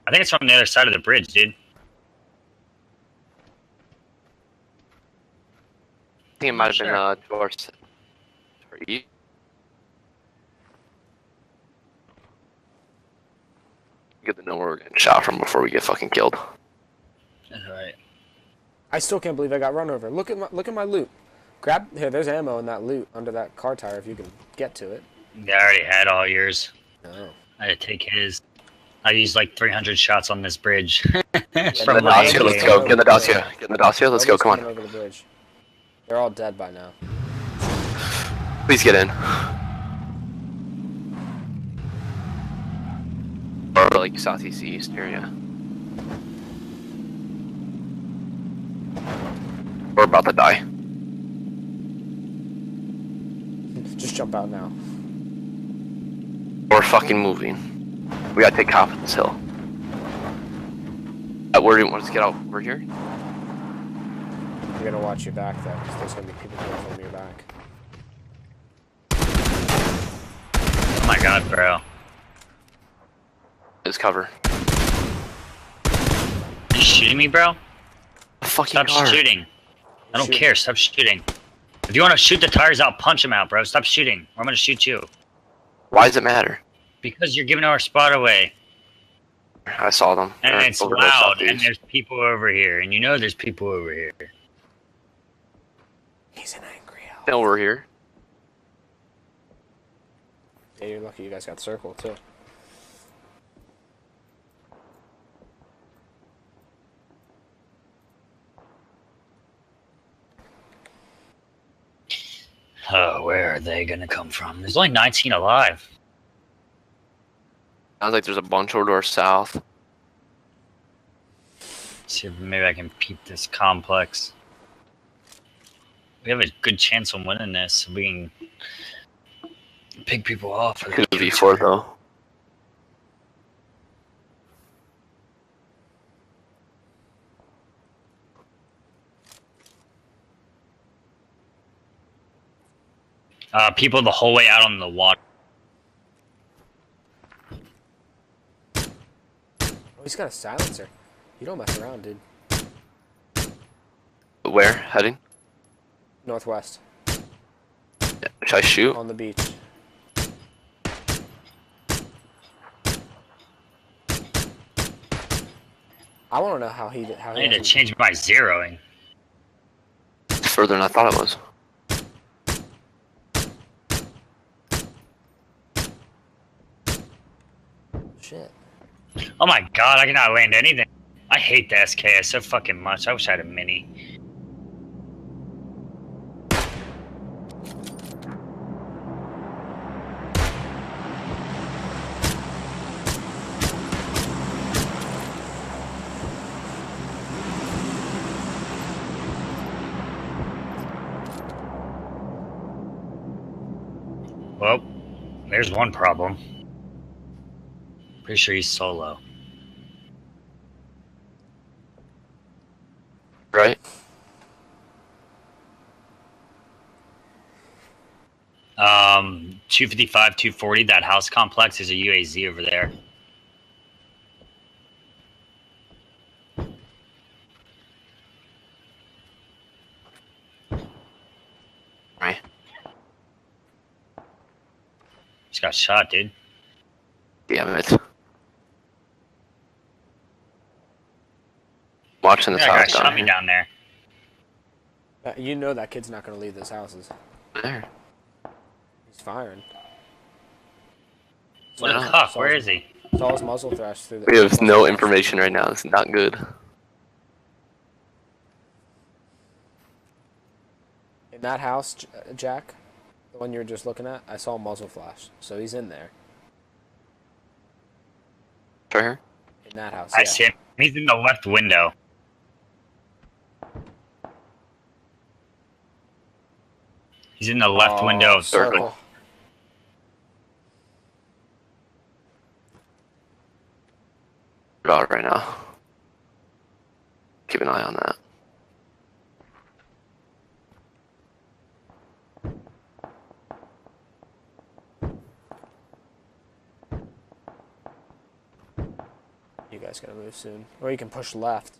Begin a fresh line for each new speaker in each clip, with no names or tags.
I think it's from the other side of the bridge, dude.
I think it might have been towards east. Good to know where we're getting shot from before we get fucking killed.
That's right.
I still can't believe I got run over. Look at my loot. Grab here. There's ammo in that loot under that car tire if you can get to it.
Yeah, I already had all yours.
No.
I had to take his. I used like 300 shots on this bridge.
Get in the dossier, let's go. Get in the dossier. Get in the dossier, let's go, come on.
Over the bridge. They're all dead by now.
Please get in. Or like southeast east area. We're about to die.
Just jump out now.
We're fucking moving. We gotta take off this hill. Where do you want us to get out? We're here?
You're gonna watch your back though, because there's gonna be people coming from your back.
Oh my god, bro.
It's cover.
Are you shooting me, bro?
Fucking
Stop shooting. I don't care, stop shooting. If you want to shoot the tires out, punch them out, bro. Stop shooting, or I'm gonna shoot you.
Why does it matter?
Because you're giving our spot away.
I saw them.
And
They're
it's
over
loud,
the
and there's people over here, and you know there's people over here.
He's an angry elf.
No, we're here.
Yeah, you're lucky you guys got circled too.
Oh, where are they gonna come from? There's only 19 alive.
Sounds like there's a bunch over to our south.
Let's see if maybe I can peep this complex. We have a good chance on winning this. We can pick people off.
Could be V4 though.
People the whole way out on the water.
Oh, he's got a silencer. You don't mess around, dude.
Where? Heading?
Northwest.
Yeah. Should I shoot?
On the beach. I want to know how he did.
I need to change my zeroing.
It's further than I thought it was.
Shit.
Oh my god, I cannot land anything. I hate the SKS so fucking much. I wish I had a mini. Well, there's one problem. Pretty sure he's solo.
Right?
255, 240, that house complex is a UAZ over there.
Right.
Just got shot, dude.
Damn it. Watching this
Yeah,
house
guy shot
down
me
here.
down there.
You know that kid's not going to leave this houses.
There.
He's firing.
What a
Yeah.
cuck, where is he?
Saw his muzzle thrash through the...
We have no information right now. It's not good.
In that house, Jack, the one you were just looking at, I saw a muzzle flash. So he's in there.
Right here?
In that house,
I
yeah.
see him. He's in the left window. He's in the left window.
Circle.
About it right now. Keep an eye on that.
You guys gotta move soon. Or you can push left,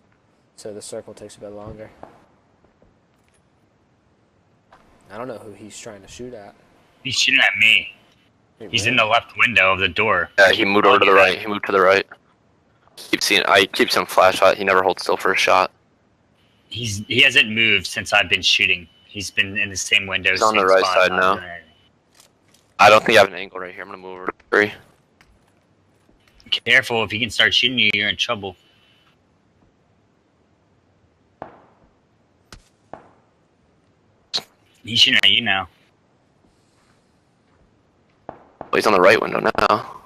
so the circle takes a bit longer. I don't know who he's trying to shoot at.
He's shooting at me. He's in the left window of the door.
Yeah, he moved over to the right. He moved to the right. I keep seeing flash shot. He never holds still for a shot.
He hasn't moved since I've been shooting. He's been in the same window.
He's on the right side now. I don't think I have an angle right here. I'm gonna move over to 3.
Careful, if he can start shooting you, you're in trouble. He's shooting at you now.
Well, he's on the right window now.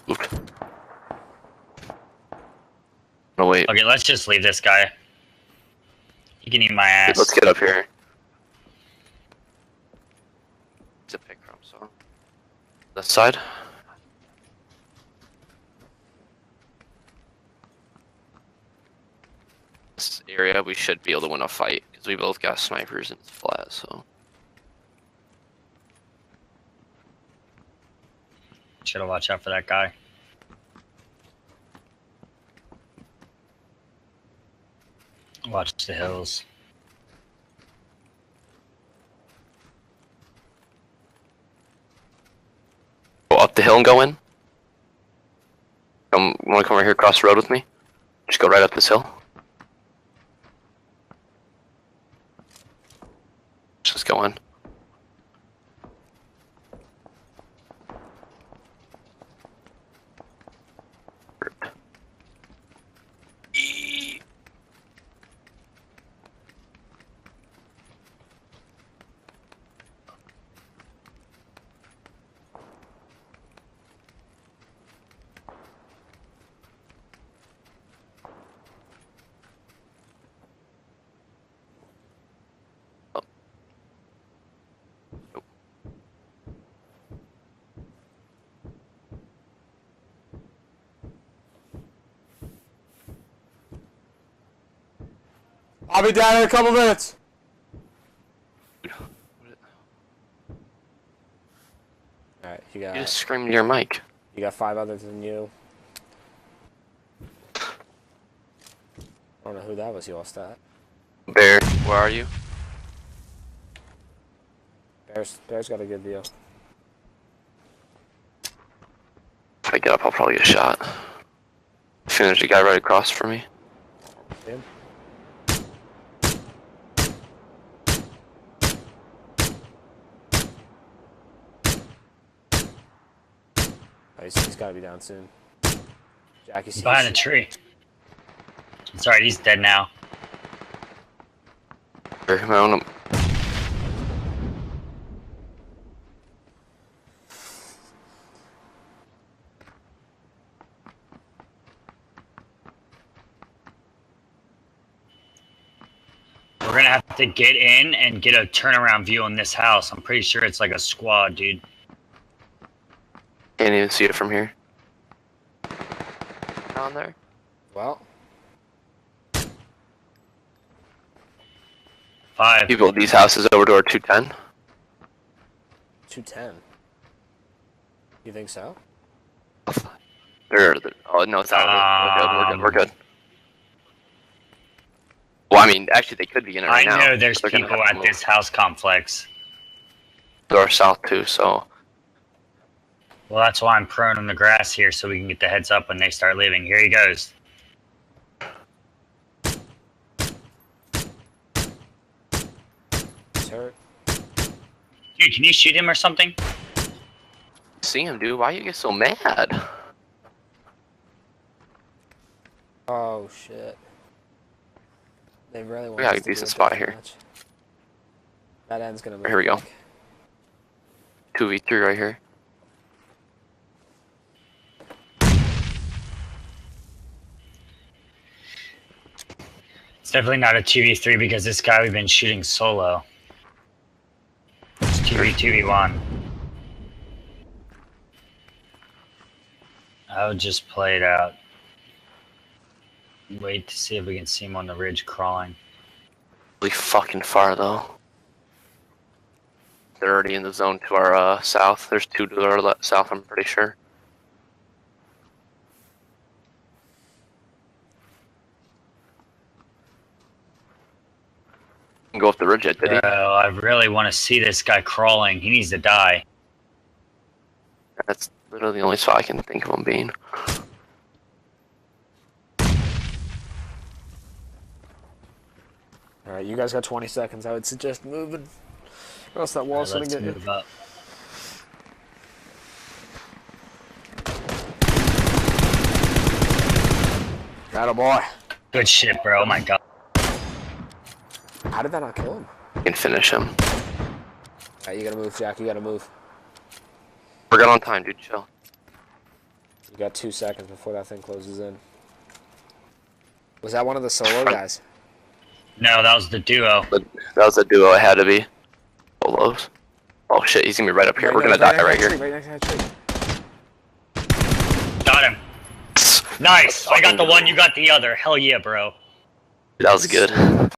Oops. Oh wait.
Okay, let's just leave this guy. He can eat my ass.
Let's get up here. It's a pick from so. This side. This area we should be able to win a fight because we both got snipers and it's flat. So.
Should watch out for that guy. Watch the hills.
Go up the hill and go in. Wanna come right here across the road with me? Just go right up this hill. Just go in.
I'll be down in a couple minutes. Alright, you
You just screamed to your mic.
got 5 others than you. I don't know who that was you all stat.
Bear, where are you?
Bear's got a good view.
If I get up, I'll probably get shot. I think there's a guy right across from me.
Yeah. Oh, he's gotta be down soon. Jack, you see
Behind a tree. It's alright, he's dead now.
I own him.
We're gonna have to get in and get a turnaround view on this house. I'm pretty sure it's like a squad, dude.
Can't even see it from here. Down there.
Well,
5.
You build these houses over to our 210.
210. You think so?
Oh no, it's out. We're good. Well, I mean, actually, they could be in it right now.
I know there's people at this house complex.
They're south too, so.
Well, that's why I'm prone on the grass here, so we can get the heads up when they start leaving. Here he goes.
He's hurt.
Dude, can you shoot him or something?
See him, dude. Why you get so mad?
Oh shit. They really want
We got
us
a
to
decent
do
spot here.
much. That end's gonna move.
Here we go.
back.
2v3 right here.
It's definitely not a 2v3 because this guy we've been shooting solo. It's 2v1. I would just play it out. Wait to see if we can see him on the ridge crawling.
Really fucking far though. They're already in the zone to our south. There's 2 to our south, I'm pretty sure. go up the ridge yet, did he?
I really want to see this guy crawling. He needs to die.
That's literally the only spot I can think of him being.
Alright, you guys got 20 seconds. I would suggest moving. Or else that wall's gonna
Let's
get you.
move up.
Attaboy.
Good shit, bro. Oh my god.
How did that not kill him?
You can finish him.
Alright, you gotta move, Jack. You gotta move.
We're good on time, dude. Chill.
You got 2 seconds before that thing closes in. Was that one of the solo guys?
No, that was the duo.
But that was a duo. It had to be. Solos. Oh shit, he's gonna be right up here. We're gonna die right here.
Right next to that tree.
Got him. Nice. I got the one, you got the other. Hell yeah, bro.
That was good.